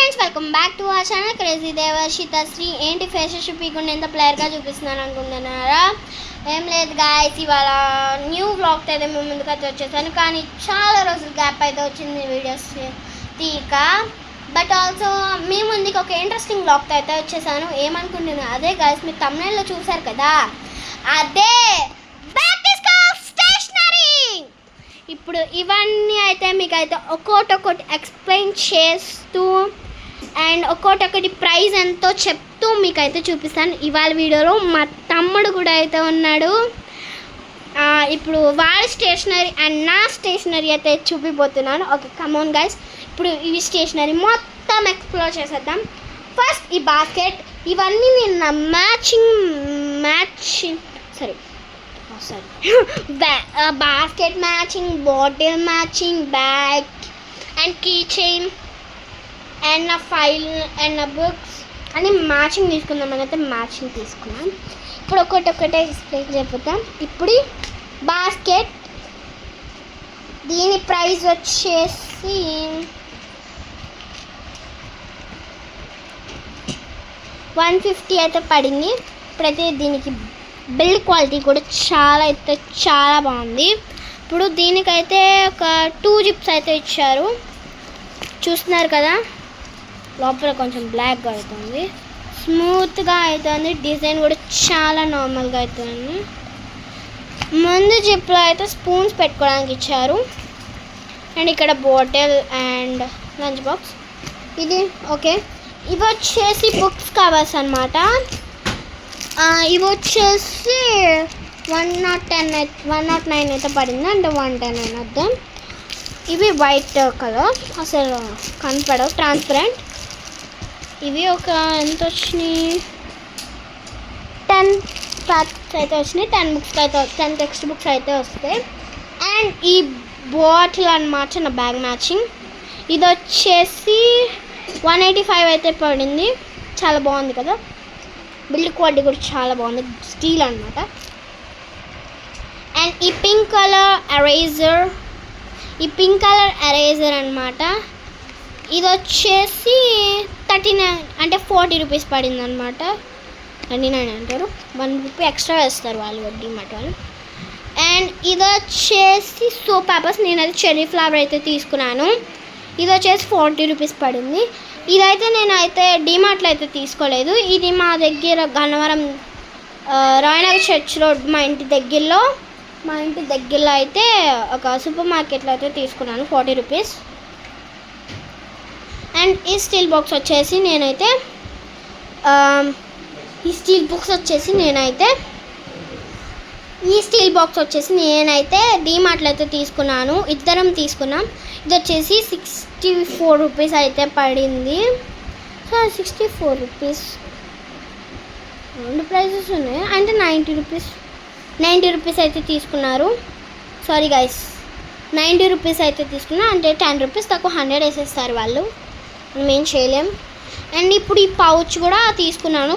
Friends, welcome back to our channel crazy Devarshitashri. ఏంటి facial చూపించకుండా ఎంత ప్లేయర్గా చూపిస్తున్నాను అనుకుంటున్నారా? ఏం లేదు గాయస్, ఇవాళ న్యూ వ్లాగ్ అయితే మేము ముందుకైతే వచ్చేసాను. కానీ చాలా రోజులు గ్యాప్ అయితే వచ్చింది వీడియోస్ తీక. బట్ ఆల్సో మీ ముందుకి ఒక ఇంట్రెస్టింగ్ వ్లాగ్తో అయితే వచ్చేసాను. ఏమనుకుంటున్నాను, అదే గాయస్ మీరు తమ్నైల్లో చూసారు కదా, అదే ఇప్పుడు ఇవన్నీ అయితే మీకు అయితే ఒక్కొక్కటి ఎక్స్ప్లెయిన్ చేస్తూ అండ్ ఒక్కొక్కటి ప్రైస్ ఎంతో చెప్తూ మీకు అయితే చూపిస్తాను. ఇవాళ వీడియోలో మా తమ్ముడు కూడా అయితే ఉన్నాడు. ఇప్పుడు వాడి స్టేషనరీ అండ్ నా స్టేషనరీ అయితే చూపిపోతున్నాను. ఓకే, కమోన్ గైస్, ఇప్పుడు ఈ స్టేషనరీ మొత్తం ఎక్స్ప్లోర్ చేసేద్దాం. ఫస్ట్ ఈ బాస్కెట్, ఇవన్నీ నేను matching basket matching, bottle matching, bag and keychain and a file and a books అని మ్యాచింగ్ తీసుకుందాం. అయితే మ్యాచింగ్ తీసుకున్నాం. ఇప్పుడు ఒకటే ఎక్స్ప్లెయిన్ చెప్పుతాం. ఇప్పుడు బాస్కెట్, దీని ప్రైస్ వచ్చేసి $150 అయితే పడింది. ఇప్పుడైతే దీనికి బిల్డ్ క్వాలిటీ కూడా చాలా బాగుంది. ఇప్పుడు దీనికైతే ఒక 2 జిప్స్ అయితే ఇచ్చారు, చూస్తున్నారు కదా. లోపల కొంచెం బ్లాక్గా అవుతుంది, స్మూత్గా అవుతుంది. డిజైన్ కూడా చాలా నార్మల్గా అవుతుంది. ముందు జిప్లో అయితే స్పూన్స్ పెట్టుకోవడానికి ఇచ్చారు. అండ్ ఇక్కడ బాటిల్ అండ్ లంచ్ బాక్స్. ఇది ఓకే. ఇవి వచ్చేసి బుక్స్ కవర్స్ అన్నమాట. ఇవి వచ్చేసి 109 అయితే పడింది, అంటే 110 అని అర్థం. ఇవి వైట్ కలర్, అసలు కనపడవు, ట్రాన్స్పరెంట్. ఇవి ఒక ఎంత వచ్చినాయి, 10 ప్యాక్స్ అయితే వచ్చినాయి. 10 టెక్స్ట్ బుక్స్ అయితే వస్తాయి. అండ్ ఈ బాటిల్ అన్నమాట నా బ్యాగ్ మ్యాచింగ్. ఇది వచ్చేసి 185 అయితే పడింది. చాలా బాగుంది కదా, బిల్డ్ క్వాలిటీ కూడా చాలా బాగుంది, స్టీల్ అనమాట. అండ్ ఈ పింక్ కలర్ ఎరేజర్ అనమాట. ఇది వచ్చేసి 39 అంటే 40 రూపీస్ పడింది అనమాట. 39 అంటారు, 1 రూపీ ఎక్స్ట్రా వేస్తారు వాళ్ళు, వడ్డీ మాట వాళ్ళు. అండ్ ఇది వచ్చేసి సోప్ పేపర్స్. నేనైతే చెర్రీ ఫ్లేవర్ అయితే తీసుకున్నాను. ఇది వచ్చేసి 40 రూపీస్ పడింది. ఇదైతే నేనైతే డిమార్ట్లో అయితే తీసుకోలేదు. ఇది మా దగ్గర గన్నవరం రాయనగర్ చర్చ్ రోడ్, మా ఇంటి దగ్గరలో అయితే ఒక సూపర్ మార్కెట్లో అయితే తీసుకున్నాను, 40 రూపీస్. అండ్ ఈ స్టీల్ బాక్స్ వచ్చేసి నేనైతే డిమార్ట్లో అయితే తీసుకున్నాను. ఇద్దరం తీసుకున్నాం. ఇది వచ్చేసి 64 రూపీస్ అయితే పడింది. సో 64 రూపీస్, 2 ప్రైజెస్ ఉన్నాయి, అంటే 90 రూపీస్ అయితే తీసుకున్నారు. సారీ గైస్, 90 రూపీస్ అయితే తీసుకున్నా, అంటే 10 రూపీస్ తక్కువ 100 వేసేస్తారు వాళ్ళు, మనం ఏం చేయలేం. అండ్ ఇప్పుడు ఈ పౌచ్ కూడా తీసుకున్నాను.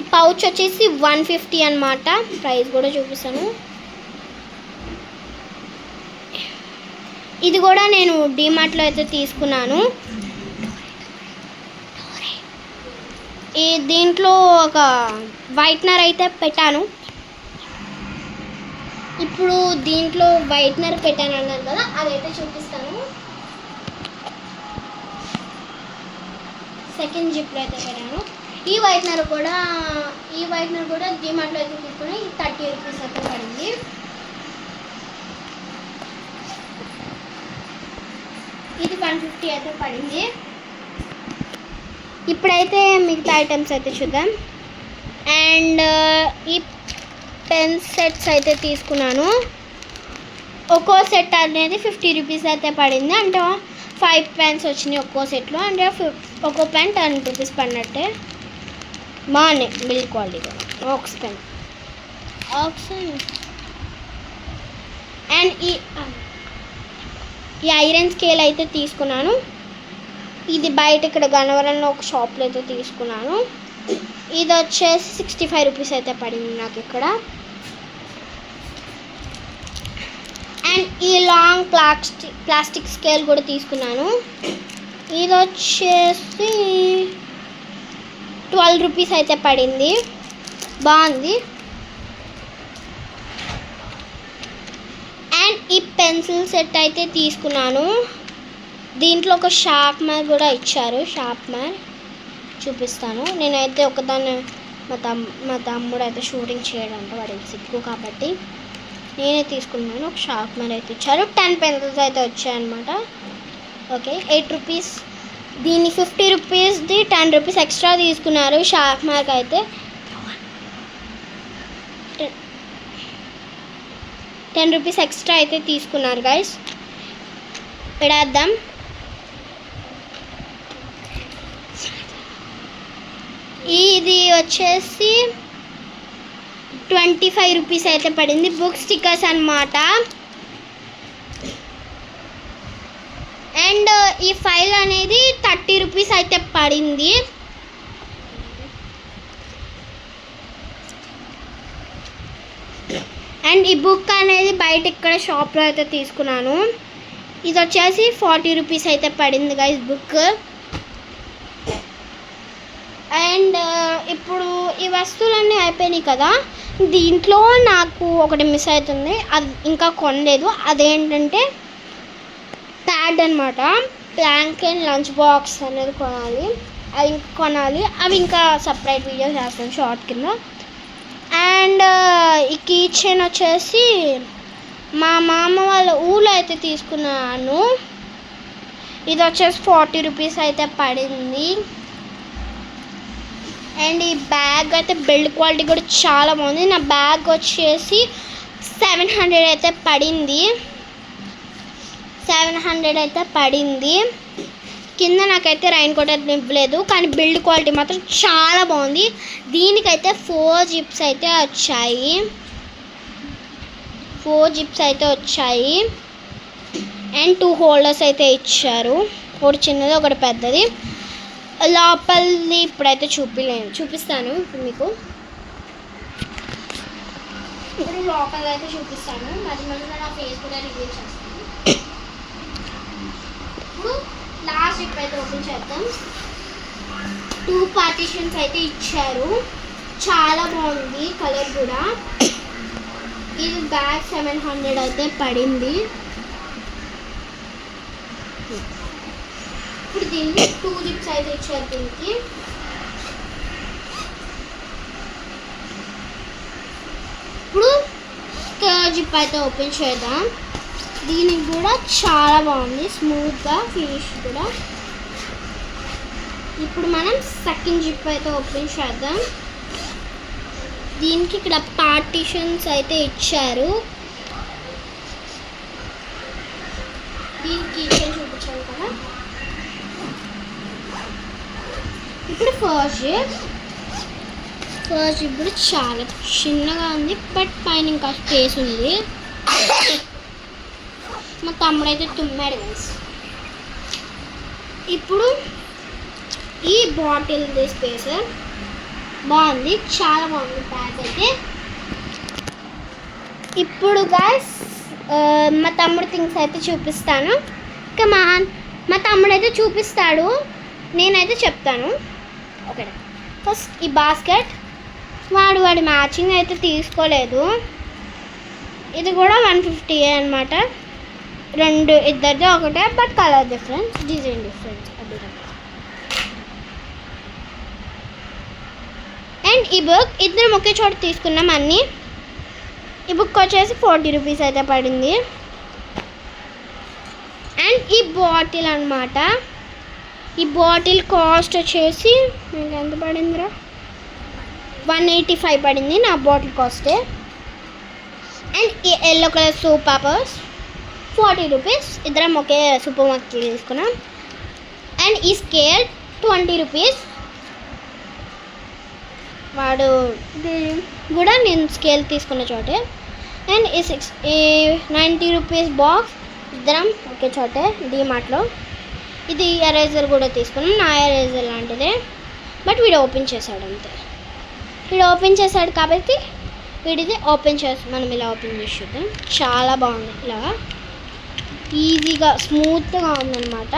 ఈ పౌచ్ వచ్చేసి 150 అన్నమాట. ప్రైస్ కూడా చూపిస్తాను. ఇది కూడా నేను డిమార్ట్లో అయితే తీసుకున్నాను. దీంట్లో ఒక వైట్నర్ అయితే పెట్టాను. ఇప్పుడు దీంట్లో వైట్నర్ పెట్టాను అన్నాను కదా, అదైతే చూపిస్తాను. సెకండ్ జిప్లో అయితే పెట్టాను. ఈ వైట్నర్ కూడా డిమార్ట్లో అయితే తీసుకుని 30 రూపీస్ అయితే పడింది. ఇది 150 అయితే పడింది. ఇప్పుడైతే మిగతా ఐటమ్స్ అయితే చూద్దాం. అండ్ ఈ పెన్ సెట్స్ అయితే తీసుకున్నాను. ఒక్కో సెట్ అనేది 50 రూపీస్ అయితే పడింది, అంటే 5 పెన్స్ వచ్చినాయి ఒక్కో సెట్లో, అంటే ఒక్కో పెన్ 10 రూపీస్ పడినట్టే. బాగున్నాయి బిల్డ్ క్వాలిటీ కూడా. ఆక్స్ పెన్ అండ్ ఈ ఐరన్ స్కేల్ అయితే తీసుకున్నాను. ఇది బయట ఇక్కడ గన్నవరంలో ఒక షాప్లో అయితే తీసుకున్నాను. ఇది వచ్చేసి 65 రూపీస్ అయితే పడింది నాకు ఇక్కడ. అండ్ ఈ లాంగ్ ప్లాస్టిక్ స్కేల్ కూడా తీసుకున్నాను. ఇది ఇది వచ్చేసి 12 రూపీస్ అయితే పడింది, బాగుంది. అండ్ ఈ పెన్సిల్ సెట్ అయితే తీసుకున్నాను. దీంట్లో ఒక షార్ప్నర్ కూడా ఇచ్చారు. షార్ప్నర్ చూపిస్తాను. నేనైతే ఒకదాన్ని మా తమ్ముడు అయితే షూటింగ్ చేయడంట, వాడికి సిగ్గు కాబట్టి నేనే తీసుకున్నాను. ఒక షార్ప్నర్ అయితే ఇచ్చారు. 10 పెన్సిల్స్ అయితే వచ్చాయన్నమాట. Okay, 8 rupees. దీన్ని 50 రూపీస్ది 10 రూపీస్ ఎక్స్ట్రా తీసుకున్నారు. షార్ప్నర్కి అయితే 10 రూపీస్ ఎక్స్ట్రా అయితే తీసుకున్నారు గైస్. పెడేద్దాం. ఇది వచ్చేసి 25 రూపీస్ అయితే పడింది. బుక్ స్టిక్కర్స్ అన్నమాట. అండ్ ఈ ఫైల్ అనేది 30 రూపీస్ అయితే పడింది. అండ్ ఈ బుక్ అనేది బయట ఇక్కడ షాప్లో అయితే తీసుకున్నాను. ఇది వచ్చేసి 40 రూపీస్ అయితే పడింది గైస్ బుక్. అండ్ ఇప్పుడు ఈ వస్తువులన్నీ అయిపోయినాయి కదా, దీంట్లో నాకు ఒకటి మిస్ అవుతుంది, అది ఇంకా కొనలేదు. అదేంటంటే ప్యాడ్ అనమాట. ప్లాంక్ అండ్ లంచ్ బాక్స్ అనేది కొనాలి. అవి ఇంకా కొనాలి. అవి ఇంకా సపరేట్ వీడియో చేస్తాను షార్ట్ కింద. అండ్ ఈ కీ చైన్ వచ్చేసి మా మామ వాళ్ళ ఊళ్ళో అయితే తీసుకున్నాను. ఇది వచ్చేసి 40 రూపీస్ అయితే పడింది. అండ్ ఈ బ్యాగ్ అయితే బిల్డ్ క్వాలిటీ కూడా చాలా బాగుంది. నా బ్యాగ్ వచ్చేసి 700 అయితే పడింది. 700 అయితే పడింది. కింద నాకైతే రైన్ కోట్ అయితే నింపలేదు, కానీ బిల్డ్ క్వాలిటీ మాత్రం చాలా బాగుంది. దీనికైతే 4 జిప్స్ అయితే వచ్చాయి. 4 జిప్స్ అయితే వచ్చాయి. అండ్ 2 హోల్డర్స్ అయితే ఇచ్చారు, ఒకటి చిన్నది ఒకటి పెద్దది. లోపలిది ఇప్పుడైతే చూపిస్తాను మీకు. ఇప్పుడు లోపల అయితే చూపిస్తాను. మధ్య మధ్యలో నా ఫేస్ కూడా రివ్యూ చేస్తాను. ఇప్పుడు లాస్ట్ జిప్ అయితే ఓపెన్ చేద్దాం. 2 పార్టీషన్స్ అయితే ఇచ్చారు, చాలా బాగుంది కలర్ కూడా. ఇది బ్యాగ్ 700 అయితే పడింది. ఇప్పుడు దీన్ని 2 జిప్స్ అయితే ఇచ్చారు దీనికి. ఇప్పుడు థర్డ్ జిప్ అయితే ఓపెన్ చేద్దాం. దీనికి కూడా చాలా బాగుంది, స్మూత్గా ఫినిష్ కూడా. ఇప్పుడు మనం సెకండ్ జిప్ అయితే ఓపెన్ చేద్దాం. దీనికి ఇక్కడ పార్టీషన్స్ అయితే ఇచ్చారు. దీనికి చూపించాను కదా. ఇప్పుడు ఫస్ట్ జిప్ కూడా చాలా చిన్నగా ఉంది, బట్ పైన ఇంకా స్పేస్ ఉంది. మా తమ్ముడు అయితే తుమ్మాడు గైస్. ఇప్పుడు ఈ బాటిల్ స్పేస్ బాగుంది, చాలా బాగుంది ప్యాక్ అయితే. ఇప్పుడు గైస్ మా తమ్ముడు థింగ్స్ అయితే చూపిస్తాను. మా తమ్ముడు అయితే చూపిస్తాడు, నేనైతే చెప్తాను. ఓకే, ఫస్ట్ ఈ బాస్కెట్ వాడి మ్యాచింగ్ అయితే తీసుకోలేదు. ఇది కూడా 150 అనమాట. ఇద్దరిది ఒకటే, but colour difference, design difference. And ఈ బుక్ ఇద్దరం ఒకే చోట తీసుకున్నాం అన్నీ. ఈ బుక్ వచ్చేసి 40 రూపీస్ అయితే పడింది. అండ్ ఈ బాటిల్ అనమాట. ఈ బాటిల్ కాస్ట్ వచ్చేసి మీకు ఎంత పడిందిరా? 185 పడింది నా బాటిల్ కాస్టే. అండ్ ఈ yellow colour soap papers 40 rupees. ఇద్దరం ఒకే సూపర్ మార్కెట్ తీసుకున్నాం. అండ్ ఈ స్కేల్ 20 రూపీస్. వాడు కూడా నేను స్కేల్ తీసుకున్న చోటే. అండ్ ఈ 90 రూపీస్ బాక్స్ ఇద్దరం ఒకే చోటే డీమార్ట్లో. ఇది ఎరేజర్ కూడా తీసుకున్నాం, నా ఎరేజర్ లాంటిదే, బట్ వీడు ఓపెన్ చేశాడు అంతే. వీడు ఓపెన్ చేశాడు కాబట్టి వీడిది ఓపెన్ చేసి మనం ఇలా ఓపెన్ చేసి చూద్దాం. చాలా బాగుంది, ఇలా ఈజీగా స్మూత్గా ఉందన్నమాట.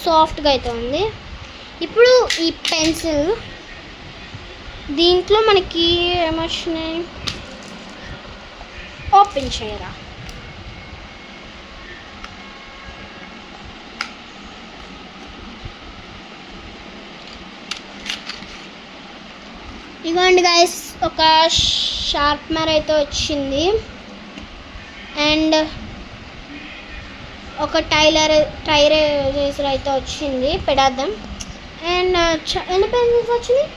సాఫ్ట్గా అయితే ఉంది. ఇప్పుడు ఈ పెన్సిల్ దీంట్లో మనకి ఏమొచ్చినాయి ఓపెన్ చేయరా. ఇదిగోండి గైస్, ఒక షార్ప్నర్ అయితే వచ్చింది అండ్ ఒక టైర్ చేసర్ అయితే వచ్చింది, పెడేద్దాం. అండ్ ఎన్ని పెన్సిల్స్ వచ్చినాయి?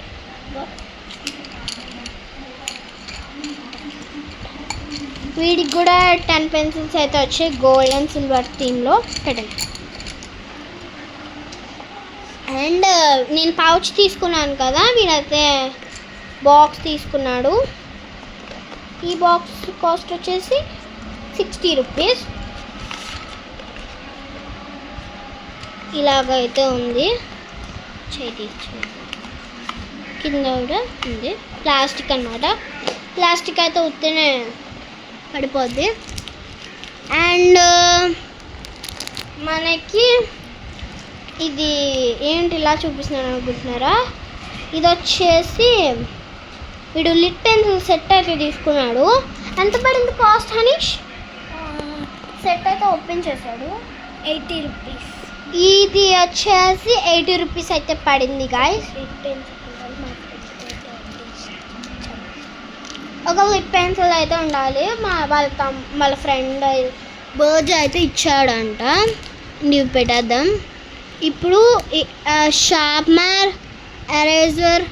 వీడికి కూడా 10 పెన్సిల్స్ అయితే వచ్చాయి గోల్డ్ అండ్ సిల్వర్ థీమ్లో. పెట్టండి. అండ్ నేను పౌచ్ తీసుకున్నాను కదా, వీడైతే బాక్స్ తీసుకున్నాడు. ఈ బాక్స్ కాస్ట్ వచ్చేసి 60 రూపీస్. ఇలాగైతే ఉంది, చేతి కింద కూడా ఉంది. ప్లాస్టిక్ అన్నమాట. ప్లాస్టిక్ అయితే ఉత్తనే పడిపోద్ది. అండ్ మనకి ఇది ఏంటి ఇలా చూపిస్తున్నాను అనుకుంటున్నారా? ఇది వచ్చేసి వీడు లిట్ పెన్సిల్ సెట్ అయితే తీసుకున్నాడు. ఎంత పడింది కాస్ట్ హనీష్? సెట్ అయితే ఓపెన్ చేశాడు, 80 రూపీస్. ఇది వచ్చేసి 80 రూపీస్ అయితే పడింది గాయస్. ఒక లిప్ పెన్సిల్ అయితే ఉండాలి. వాళ్ళ ఫ్రెండ్ బర్త్డే అయితే ఇచ్చాడంట. ఇవి పెట్టేద్దాం. ఇప్పుడు షార్ప్నర్, ఎరేజర్,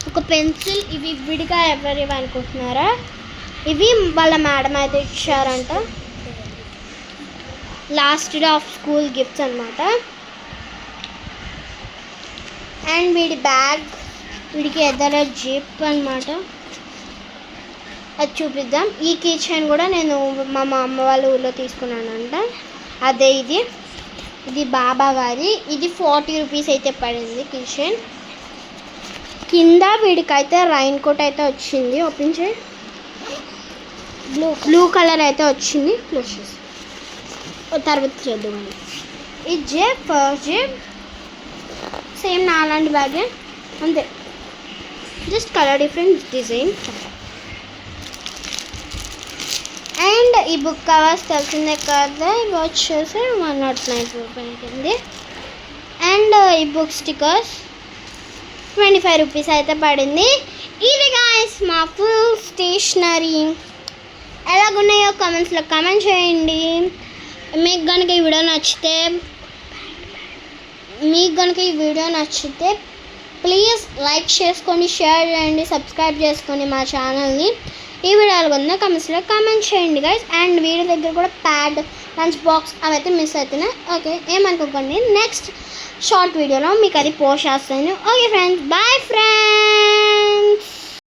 ఒక పెన్సిల్, ఇవి విడిగా ఎవరివి అనుకుంటున్నారా? ఇవి వాళ్ళ మేడం అయితే ఇచ్చారంట, last day of school gifts అన్నమాట. అండ్ వీడి బ్యాగ్, వీడికి ఎదర జిప్ అన్నమాట, అది చూపిద్దాం. ఈ కీ చైన్ కూడా నేను మా అమ్మ వాళ్ళ ఊళ్ళో తీసుకున్నానంట, అదే ఇది బాబా గారి. ఇది 40 రూపీస్ అయితే పడింది కీ చైన్. కింద వీడికైతే రైన్ కోట్ అయితే వచ్చింది, ఓపెన్ చేయి. బ్లూ కలర్ అయితే వచ్చింది. క్లోజ్ చేసి తర్వాత చేద్దామండి. ఈ జేబ్, ఫస్ట్ జేబ్ సేమ్ నాలాంటి బ్యాగే అంతే, just colour different design. And ఈ బుక్ కవర్స్ తెలిసిందే కదా, ఇవి వచ్చేసి 109 రూపాయలకి. అండ్ ఈ బుక్ స్టిక్కర్స్ 25 రూపీస్ అయితే పడింది. ఇది గాయస్ మా ఫుల్ స్టేషనరీ. ఎలాగున్నాయో కామెంట్స్లో కామెంట్ చేయండి. మీకు కనుక ఈ వీడియో నచ్చితే ప్లీజ్ లైక్ చేసుకొని, షేర్ చేయండి, సబ్స్క్రైబ్ చేసుకొని మా ఛానల్ని. ఈ వీడియోలు కొంత కామెంట్స్లో కామెంట్ చేయండి గైస్. అండ్ వీడియో దగ్గర కూడా ప్యాడ్, లంచ్ బాక్స్ అవైతే మిస్ అవుతున్నాయి. ఓకే, ఏమనుకోకండి. నెక్స్ట్ షార్ట్ వీడియోలో మీకు అది పోస్ట్ చేస్తాను. Okay friends, bye friends.